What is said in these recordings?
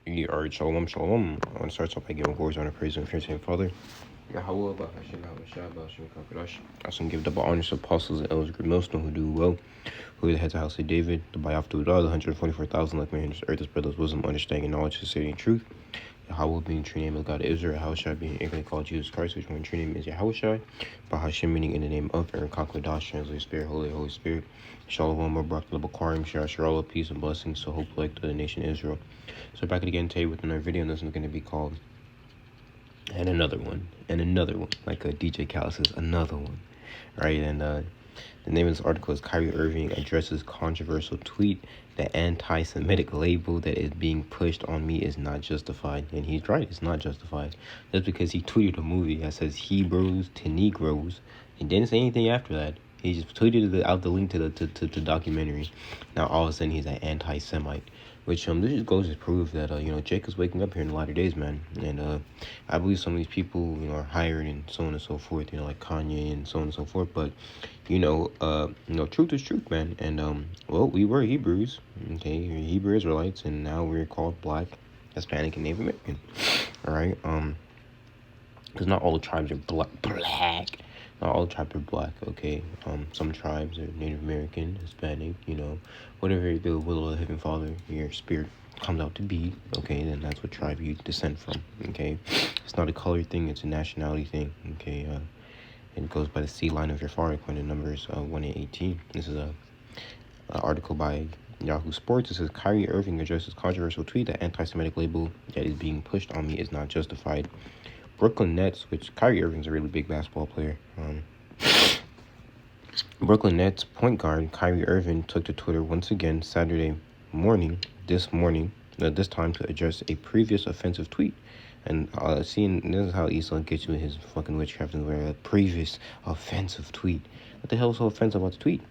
Alright, shalom, shalom. I want to start off by giving glory, honor, praise, and fear to your Father. YAHAWAH, BAHASHAM, BAHASHAM, QADASH. I also give double honors to apostles and elders, great millstone who do well, who are the heads of the house of David, the by off to it all, the 144,000 like man in this earth, spread those wisdom, understanding, knowledge, sincerity, and truth. YAHAWAH being true name of God of Israel, YAHAWASHI being ignorantly called Jesus Christ, which one true name is YAHAWASHI. BAHASHAM meaning in the name of, and QADASH, translated Spirit, Holy Spirit. Shalom, Barak, Barim, Shara, peace and blessings, so hope like to the nation Israel. So back again today with another video, and this is going to be called and another one, like a DJ Khaled says, another one, right? And the name of this article is Kyrie Irving addresses controversial tweet. The anti-Semitic label that is being pushed on me is not justified. And he's right, it's not justified. Just because he tweeted a movie that says Hebrews to Negroes, he didn't say anything after that. He just tweeted out the link to the documentary. Now all of a sudden he's an anti-Semite, which this just goes to prove that Jacob's waking up here in the latter days, man. And I believe some of these people are hired and so on and so forth, like Kanye and so on and so forth. But truth is truth, man. And well, we were Hebrews, okay, we're Hebrew Israelites, and now we're called Black, Hispanic, and Native American. All right, because not all the tribes are black. Not all tribes are black, okay? Some tribes are Native American, Hispanic, whatever the will of the Heavenly Father, your spirit comes out to be, okay? Then that's what tribe you descend from, okay? It's not a color thing, it's a nationality thing, okay? And it goes by the seed line of your father, according to Numbers 1 and 18. This is a article by Yahoo Sports. It says, Kyrie Irving addresses controversial tweet that anti-Semitic label that is being pushed on me is not justified. Brooklyn Nets, which Kyrie Irving's a really big basketball player. Brooklyn Nets point guard Kyrie Irving took to Twitter once again Saturday morning, this time to address a previous offensive tweet. And seeing this is how Esau gets you with his fucking witchcraft and where a previous offensive tweet. What the hell is so offensive about the tweet?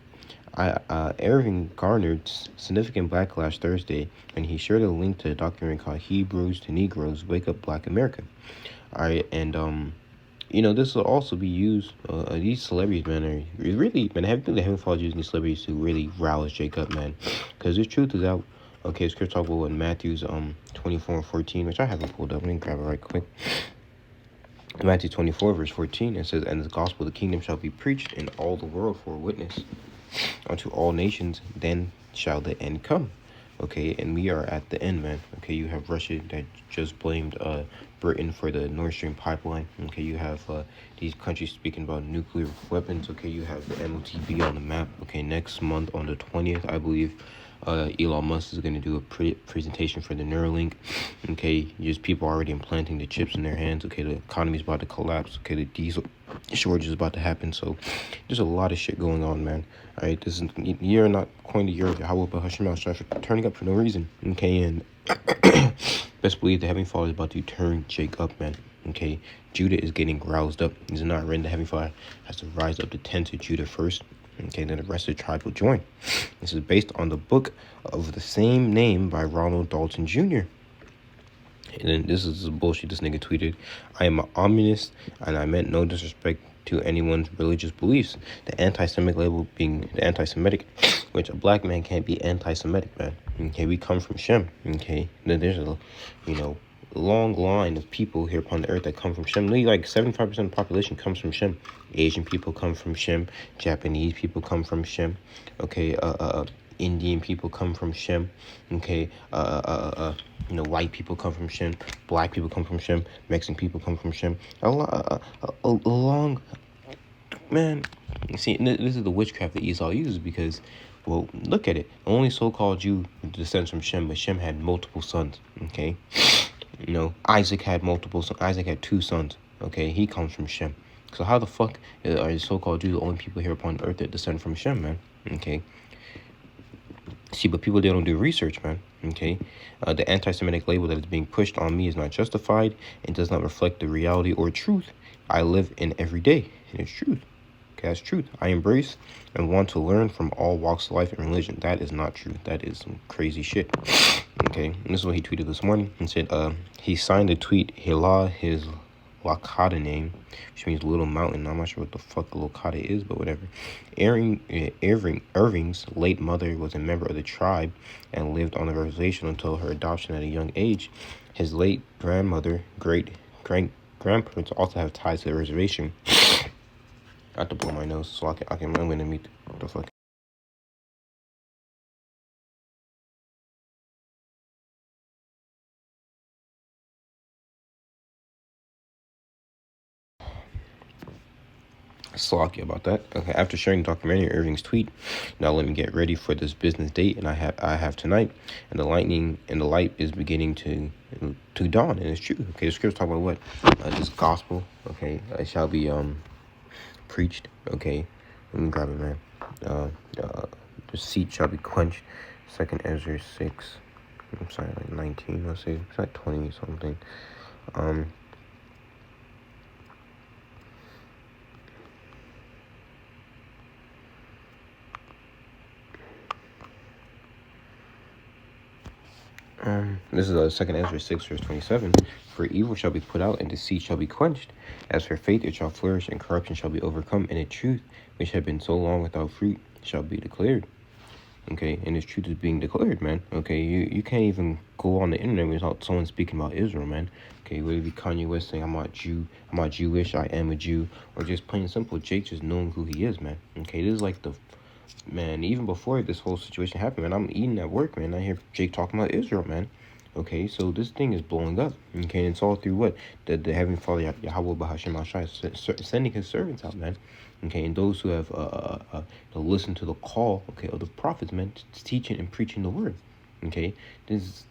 Irving garnered significant backlash Thursday, and he shared a link to a documentary called Hebrews to Negroes, Wake Up Black America. All right, and this will also be used. These celebrities, man, are really, man. I haven't followed using these celebrities to really rouse Jacob, man, because this truth is out. Okay, scripture talk about in Matthew's 24:14, which I haven't pulled up. Let me grab it right quick. Matthew 24 verse 14, it says, "And the gospel of the kingdom shall be preached in all the world for a witness unto all nations. Then shall the end come." Okay, and we are at the end, man. Okay, you have Russia that just blamed Britain for the Nord Stream pipeline. Okay, you have these countries speaking about nuclear weapons. Okay, you have the MOTB on the map. Okay, next month on the 20th, I believe, Elon Musk is going to do a presentation for the Neuralink. Okay, just people already implanting the chips in their hands. Okay, the economy is about to collapse. Okay, the diesel shortage is about to happen. So there's a lot of shit going on, man. All right, this is, you're not coined the year of YAHAWAH, BAHASHAM, turning up for no reason. Okay, and best believe the Heavenly Father is about to turn Jake up, man. Okay, Judah is getting roused up. He's not written. The Heavenly Father has to rise up to 10 to Judah first. Okay, then the rest of the tribe will join. This is based on the book of the same name by Ronald Dalton Jr. And then this is the bullshit this nigga tweeted. "I am an ominous, and I meant no disrespect to anyone's religious beliefs. The anti-Semitic label being the anti-Semitic, which a black man can't be anti-Semitic, man. Okay, we come from Shem. Okay, then there's a, long line of people here upon the earth that come from Shem. Like 75% of the population comes from Shem. Asian people come from Shem. Japanese people come from Shem. Okay, Indian people come from Shem. Okay, white people come from Shem. Black people come from Shem. Mexican people come from Shem. A long, man. See, this is the witchcraft that Esau uses because, well, look at it. Only so-called Jew descends from Shem, but Shem had multiple sons. Okay. Isaac had multiple sons. Isaac had 2 sons. Okay, he comes from Shem. So how the fuck are the so-called Jews the only people here upon earth that descend from Shem, man? Okay. See, but people, they don't do research, man. Okay. The anti-Semitic label that is being pushed on me is not justified and does not reflect the reality or truth I live in every day. And it's truth. Okay, that's truth. I embrace and want to learn from all walks of life and religion. That is not true. That is some crazy shit. Okay, and this is what he tweeted this morning. He said, he signed the tweet, "HALAL his Wakata name, which means little mountain. I'm not sure what the fuck the Wakata is, but whatever. Irving's late mother was a member of the tribe and lived on the reservation until her adoption at a young age. His late grandmother, grandparents also have ties to the reservation. I have to blow my nose so I'm gonna meet the fuck. Slocky about that. Okay, after sharing the documentary, Irving's tweet, "Now let me get ready for this business date, and I have tonight, and the light is beginning to dawn, and it's true." Okay, the scriptures talk about what this gospel. Okay, it shall be preached. Okay, let me grab it, man. The seat shall be quenched. Second Ezra 6. I'm sorry, like 19. Let's say it's like 20 something. This is second Ezra 6 verse 27. For evil shall be put out, and deceit shall be quenched. As for faith, it shall flourish, and corruption shall be overcome, and the truth, which had been so long without fruit, shall be declared. Okay, and this truth is being declared, man. Okay, you can't even go on the internet without someone speaking about Israel, man. Okay, whether it be Kanye West saying I'm not Jewish, I am a Jew, or just plain and simple Jake just knowing who he is, man. Okay, this is like the man, even before this whole situation happened, man, I'm eating at work, man. I hear Jake talking about Israel, man. Okay, so this thing is blowing up. Okay, and it's all through what? The Heavenly Father, YAHAWAH, BAHASHAM, sending his servants out, man. Okay, and those who have listened to the call, okay, of the prophets, man, teaching and preaching the word. Okay,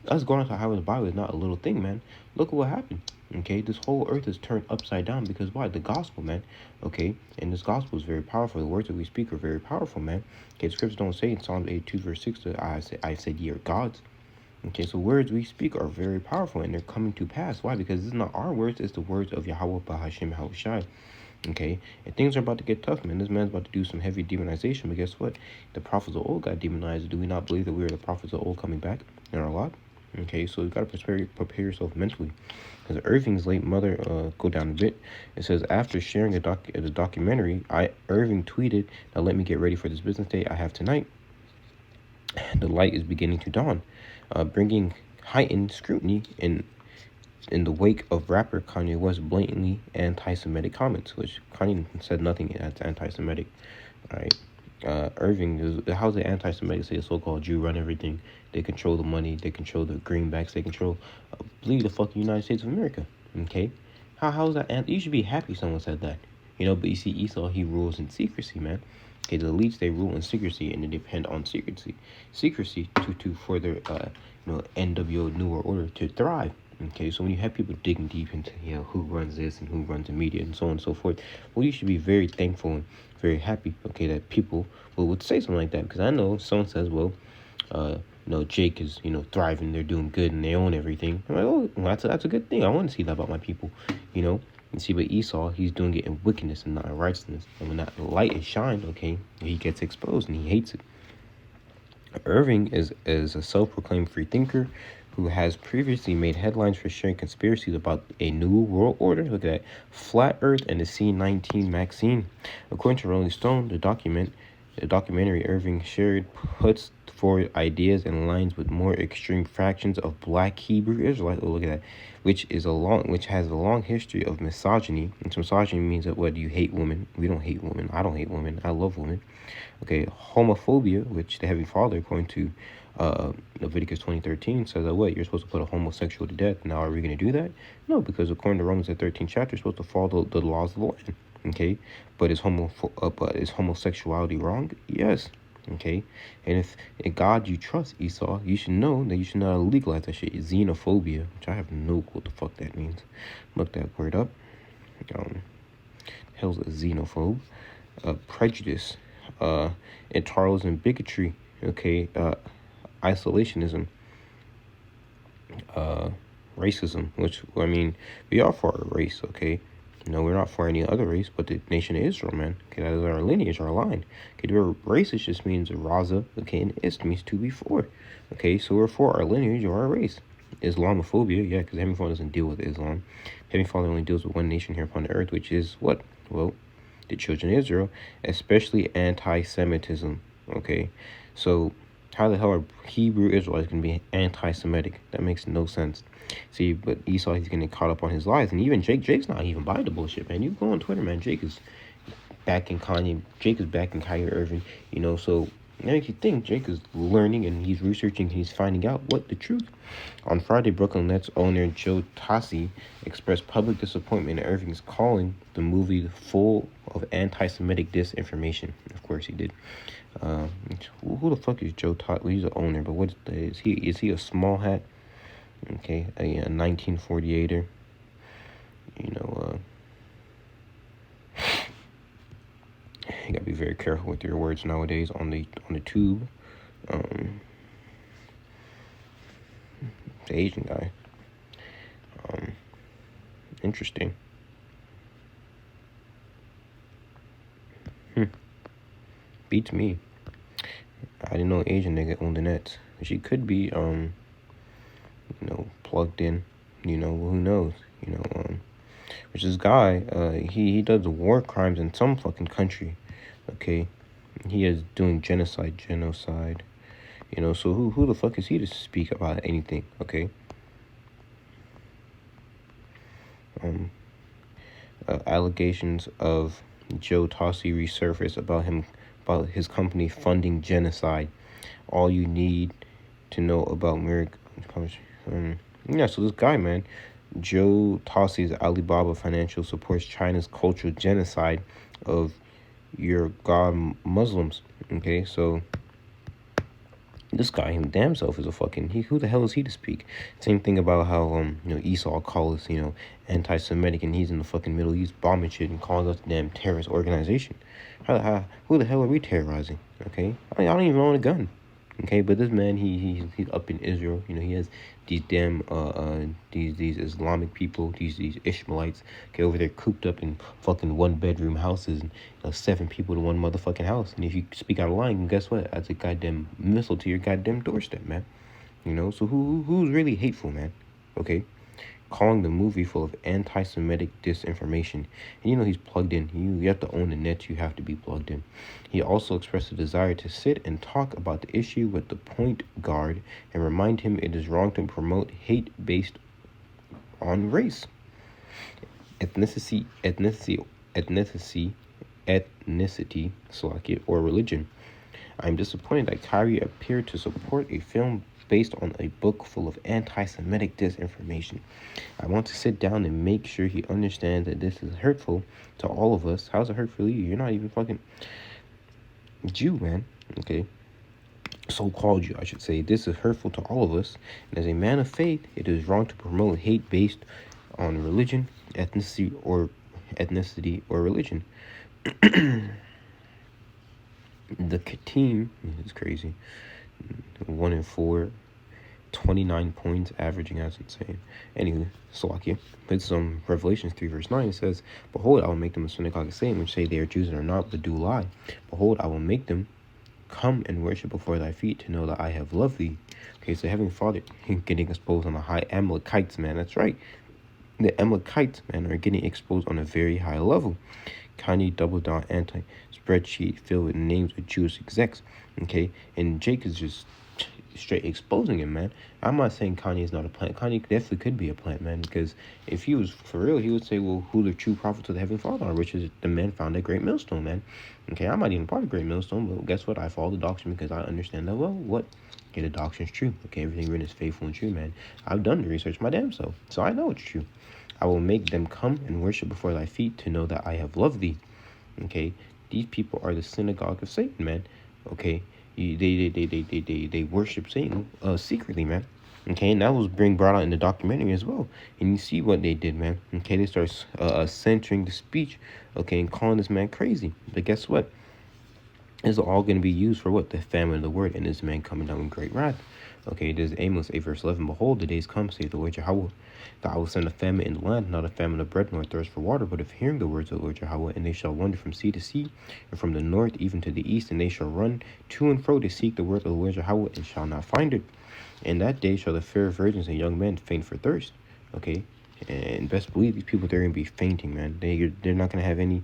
us going out to highway the Bible is not a little thing, man. Look at what happened. Okay, this whole earth is turned upside down because why? The gospel, man. Okay, and this gospel is very powerful. The words that we speak are very powerful, man. Okay, the scriptures don't say in Psalms 82 verse 6 that I said ye are gods. Okay, so words we speak are very powerful and they're coming to pass. Why? Because this is not our words, it's the words of Yahawah, BAHASHAM, YAHAWASHI. Okay, and things are about to get tough, man. This man's about to do some heavy demonization, but guess what? The prophets of old got demonized. Do we not believe that we are the prophets of old coming back in our lot? Okay, so you got to prepare yourself mentally. Because Irving's late mother, go down a bit. It says, after sharing the documentary, Irving tweeted, "Now let me get ready for this business day I have tonight. The light is beginning to dawn," bringing heightened scrutiny in the wake of rapper Kanye West's blatantly anti-Semitic comments, which Kanye said nothing that's anti-Semitic. All right. Irving, how's the anti-Semitic say a so-called Jew run everything? They control the money, they control the greenbacks, they control, believe the fucking United States of America. Okay, how's that? You should be happy someone said that. You know, but you see Esau, he rules in secrecy, man. Okay, the elites, they rule in secrecy and they depend on secrecy to further NWO New World Order to thrive. Okay, so when you have people digging deep into who runs this and who runs the media and so on and so forth, well, you should be very thankful and very happy, okay, that people would say something like that. Because I know if someone says, well, Jake is thriving, they're doing good and they own everything, I'm like, oh, well, that's a good thing. I want to see that about my people, and see, but Esau, he's doing it in wickedness and not in righteousness. And when that light is shined, okay, he gets exposed and he hates it. Irving is a self-proclaimed free thinker who has previously made headlines for sharing conspiracies about a new world order. Look at that. Flat Earth and the C-19 vaccine. According to Rolling Stone, the documentary Irving shared puts forward ideas and lines with more extreme fractions of black Hebrew Israelites. Oh, look at that. Which has a long history of misogyny. And misogyny means that what, you hate women. We don't hate women. I don't hate women. I love women. Okay, homophobia, which the Heavenly Father, according to Leviticus 20:13, says that what, you're supposed to put a homosexual to death. Now, are we going to do that? No, because according to Romans, the 13th chapter, you're supposed to follow the laws of the land. Okay, but is homosexuality wrong? Yes. Okay, and if in God you trust, Esau, you should know that you should not legalize that shit. Xenophobia, which I have no clue what the fuck that means. Look that word up. Hell's a xenophobe. Prejudice, intolerance and bigotry. Okay, isolationism, racism. Which, I mean, we are for our race. Okay. No, we're not for any other race but the nation of Israel, man. Okay, that is our lineage, our line. Okay, the word racist just means raza, okay, and ist means to be for. Okay, so we're for our lineage or our race. Islamophobia, yeah, because Heavenly Father doesn't deal with Islam. Heavenly Father only deals with one nation here upon the earth, which is what? Well, the children of Israel, especially anti-Semitism. Okay, so how the hell are Hebrew Israelites going to be anti-Semitic? That makes no sense. See, but Esau, he's getting caught up on his lies, and even Jake's not even buying the bullshit, man. You go on Twitter, man. Jake is backing Kanye. Jake is backing Kyrie Irving. So that makes you think Jake is learning and he's researching and he's finding out what the truth. On Friday, Brooklyn Nets owner Joe Tossi expressed public disappointment in Irving's calling the movie full of anti-Semitic disinformation. Of course he did. Who the fuck is Joe Tossi? Well, he's the owner, but is he? Is he a small hat? Okay, a 1948er. You gotta be very careful with your words nowadays on the tube. The Asian guy. Interesting. Beats me. I didn't know Asian nigga owned the Nets. She could be plugged in. Who knows? Which this guy, he does war crimes in some fucking country. Okay, he is doing genocide. So who the fuck is he to speak about anything? Okay. Allegations of Joe Tossi resurfaced about his company funding genocide. All you need to know about Merrick. So this guy, man, Joe Tossi's Alibaba Financial supports China's cultural genocide of your God Muslims. Okay, so this guy, him damn self, is a fucking who the hell is he to speak? Same thing about how Esau calls us anti-Semitic, and he's in the fucking Middle East bombing shit and calling us a damn terrorist organization. Who the hell are we terrorizing? Okay, I don't even own a gun. Okay, but this man, he's up in Israel. He has these damn these Islamic people, these Ishmaelites, over there cooped up in fucking 1-bedroom houses, and 7 people to one motherfucking house. And if you speak out of line, guess what? That's a goddamn missile to your goddamn doorstep, man. So who's really hateful, man? Okay, calling the movie full of anti-Semitic disinformation. And he's plugged in. You have to own the net. You have to be plugged in. He also expressed a desire to sit and talk about the issue with the point guard and remind him it is wrong to promote hate based on race, ethnicity, or religion. I'm disappointed that Kyrie appeared to support a film based on a book full of anti-Semitic disinformation. I want to sit down and make sure he understands that this is hurtful to all of us. How's it hurtful to you? You're not even fucking Jew, man. Okay, so-called Jew, I should say. This is hurtful to all of us, and as a man of faith, it is wrong to promote hate based on religion, ethnicity, or religion. The team is crazy. 1 in 4, 29 points, averaging, as it's saying. Anyway, Slovakia. It's Revelations 3 verse 9. It says, "Behold, I will make them a synagogue of Satan, which say they are Jews and are not, but do lie. Behold, I will make them come and worship before thy feet to know that I have loved thee." Okay, so Heavenly Father getting exposed on a high. Amalekites, man, that's right. The Amalekites, man, are getting exposed on a very high level. Kanye doubled down anti-spreadsheet filled with names of Jewish execs. Okay, and Jake is just straight exposing him, man. I'm not saying Kanye is not a plant. Kanye definitely could be a plant, man, because if he was for real, he would say, well, who the true prophets of the Heavenly Father are, which is the man found at Great Millstone, man. Okay, I'm not even part of Great Millstone, but guess what? I follow the doctrine because I understand that, well, what? Okay, the doctrine's true. Okay, everything written is faithful and true, man. I've done the research my damn self, so I know it's true. I will make them come and worship before thy feet to know that I have loved thee. Okay, these people are the synagogue of Satan, man. Okay, they worship Satan secretly, man. Okay, and that was brought out in the documentary as well. And you see what they did, man. Okay, they start censoring the speech, okay, and calling this man crazy. But guess what? It's all going to be used for what? The famine of the word, and this man coming down with great wrath. Okay, there's Amos 8 verse 11. Behold, the days come, saith the Lord YAHAWAH, that I will send a famine in the land, not a famine of bread, nor thirst for water, but of hearing the words of the Lord YAHAWAH. And they shall wander from sea to sea, and from the north even to the east, and they shall run to and fro to seek the word of the Lord YAHAWAH, and shall not find it. And that day shall the fair virgins and young men faint for thirst. Okay, and best believe these people, they're gonna be fainting, man. They're not gonna have any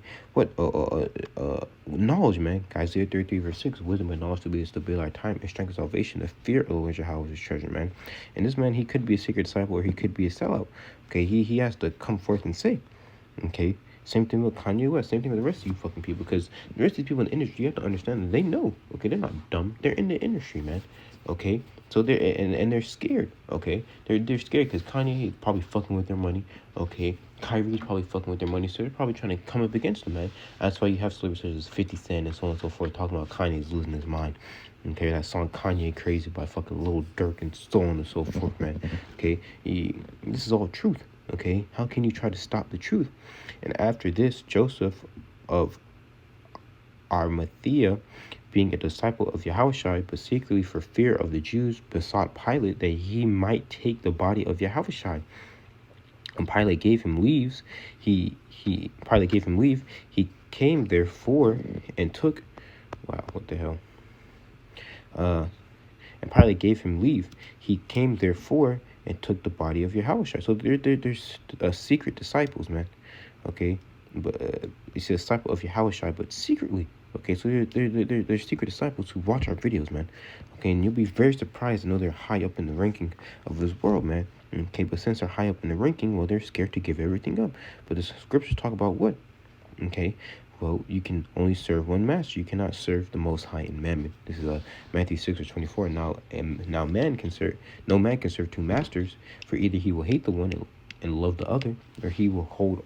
knowledge, man. Isaiah 33 verse 6: wisdom and knowledge to be to build our time, and strength of salvation. The fear of the Lord Yahawah is his treasure, man. And this man, he could be a secret disciple or he could be a sellout. Okay, he has to come forth and say. Okay, same thing with Kanye West. Same thing with the rest of you fucking people. Because the rest of these people in the industry, you have to understand that they know. Okay, they're not dumb. They're in the industry, man. Okay, so they're and they're scared. Okay, they're scared because Kanye is probably fucking with their money. Okay, Kyrie is probably fucking with their money, so they're probably trying to come up against them, man. That's why you have celebrities such as 50 Cent and so on and so forth talking about Kanye's losing his mind. Okay, that song Kanye Crazy by fucking Lil Durk and so on and so forth, man. Okay, this is all truth. Okay, how can you try to stop the truth? And after this, Joseph of Arimathea, being a disciple of Yahawashi, but secretly for fear of the Jews, besought Pilate that he might take the body of Yahawashi. And Pilate gave him leave. Pilate gave him leave. He came therefore and took. Wow, what the hell? And Pilate gave him leave. He came therefore and took the body of Yahawashi. So there's secret disciples, man. Okay, but it's a disciple of Yahawashi, but secretly. Okay, so they're secret disciples who watch our videos, man. Okay, and you'll be very surprised to know they're high up in the ranking of this world, man. Okay, but since they're high up in the ranking, well, they're scared to give everything up. But the scriptures talk about what? Okay, well, you can only serve one master. You cannot serve the Most High in Mammon. This is Matthew 6:24. Now no man can serve two masters, for either he will hate the one and love the other, or he will hold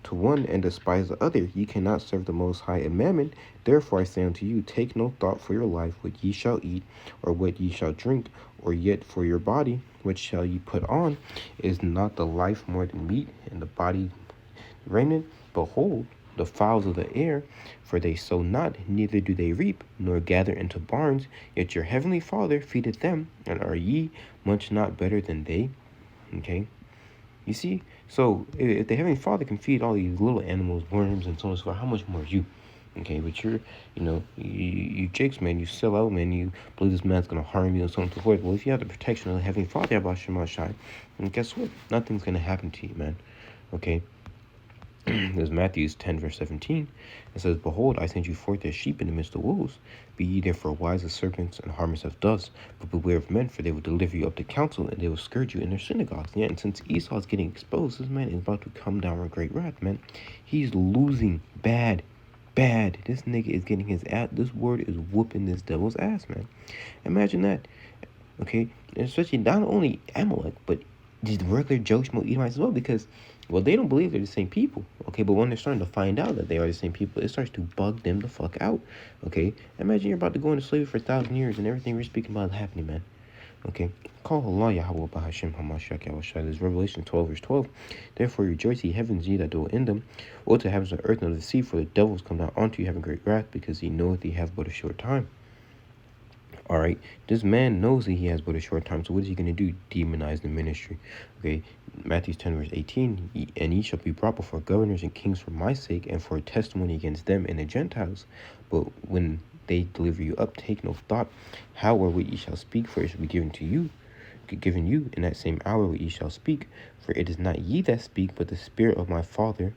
to one and despise the other. Ye cannot serve the Most High and Mammon. Therefore I say unto you, take no thought for your life, what ye shall eat, or what ye shall drink, or yet for your body, what shall ye put on? Is not the life more than meat, and the body raiment? Behold, the fowls of the air, for they sow not, neither do they reap, nor gather into barns, yet your heavenly Father feedeth them. And are ye much not better than they? Okay, you see? So if the Heavenly Father can feed all these little animals, worms, and so on and so forth, how much more you? Okay, but you jakes, man, you sell out, man, you believe this man's going to harm you and so on and so forth. Well, if you have the protection of the Heavenly Father, BAHASHAM, and guess what? Nothing's going to happen to you, man. Okay? There's Matthew 10 verse 17. It says, behold, I send you forth as sheep in the midst of wolves. Be ye therefore wise as serpents and harmless as doves. But beware of men, for they will deliver you up to council, and they will scourge you in their synagogues. Yeah, and since Esau is getting exposed, this man is about to come down with great wrath, man. He's losing bad. This nigga is getting his ass. This word is whooping this devil's ass, man. Imagine that. Okay, and especially not only Amalek, but these regular Joe Schmo Edomites as well, because, well, they don't believe they're the same people, okay? But when they're starting to find out that they are the same people, it starts to bug them the fuck out, okay? Imagine you're about to go into slavery for 1,000 years and everything we're speaking about is happening, man, okay? Call HALAL YAHAWAH BAHASHAM HAMASHIACH YAHWASHI. This is Revelation 12 verse 12. Therefore rejoice, ye heavens, ye that dwell in them. Woe to the heavens and earth and of the sea, for the devils come down unto you, having great wrath, because he knoweth he have but a short time. All right, this man knows that he has but a short time, so what is he going to do? Demonize the ministry. Okay, Matthew 10 verse 18, and ye shall be brought before governors and kings for my sake, and for a testimony against them and the Gentiles. But when they deliver you up, take no thought how or what ye shall speak, for it shall be given you in that same hour what ye shall speak. For it is not ye that speak, but the Spirit of my Father,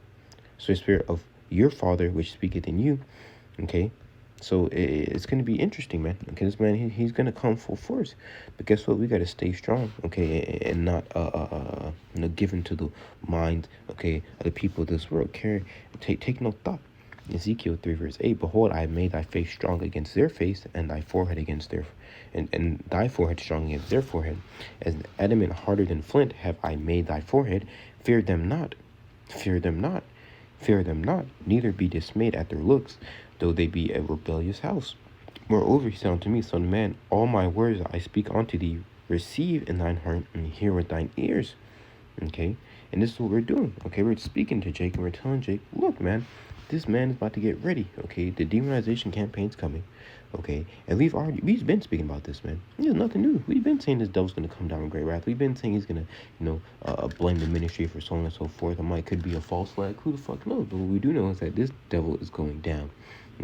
so the Spirit of your Father which speaketh in you. Okay, so it's going to be interesting, man. Okay, this man, he's going to come full force. But guess what? We got to stay strong, okay, and not given to the mind, okay, of the people of this world. Take no thought. Ezekiel 3 verse 8, behold, I have made thy face strong against their face, and thy forehead against their, and thy forehead strong against their forehead. As an adamant harder than flint have I made thy forehead. Fear them not, fear them not, fear them not, neither be dismayed at their looks, though they be a rebellious house. Moreover, he said unto me, son of man, all my words I speak unto thee, receive in thine heart, and hear with thine ears. Okay, and this is what we're doing. Okay, we're speaking to Jake, and we're telling Jake, look, man, this man is about to get ready. Okay, the demonization campaign's coming. Okay, and we've been speaking about this, man. There's nothing new. We've been saying this devil's gonna come down with great wrath. We've been saying he's gonna, blame the ministry for so on and so forth. It could be a false flag. Who the fuck knows? But what we do know is that this devil is going down.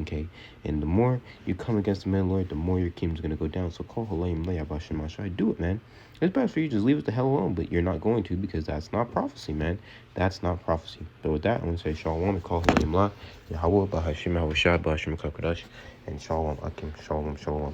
Okay, and the more you come against the man, Lord, the more your kingdom's gonna go down. So call Halayim Layabashim. Do it, man. It's best for you just leave it the hell alone, but you're not going to because that's not prophecy, man. That's not prophecy. So with that, I'm gonna say Shalom and call Halayim La, YAHAWAH, BAHASHAM, YAHAWASHI, BAHASHAM, QADASH, and Shalom Akim, Shalom, Shalom.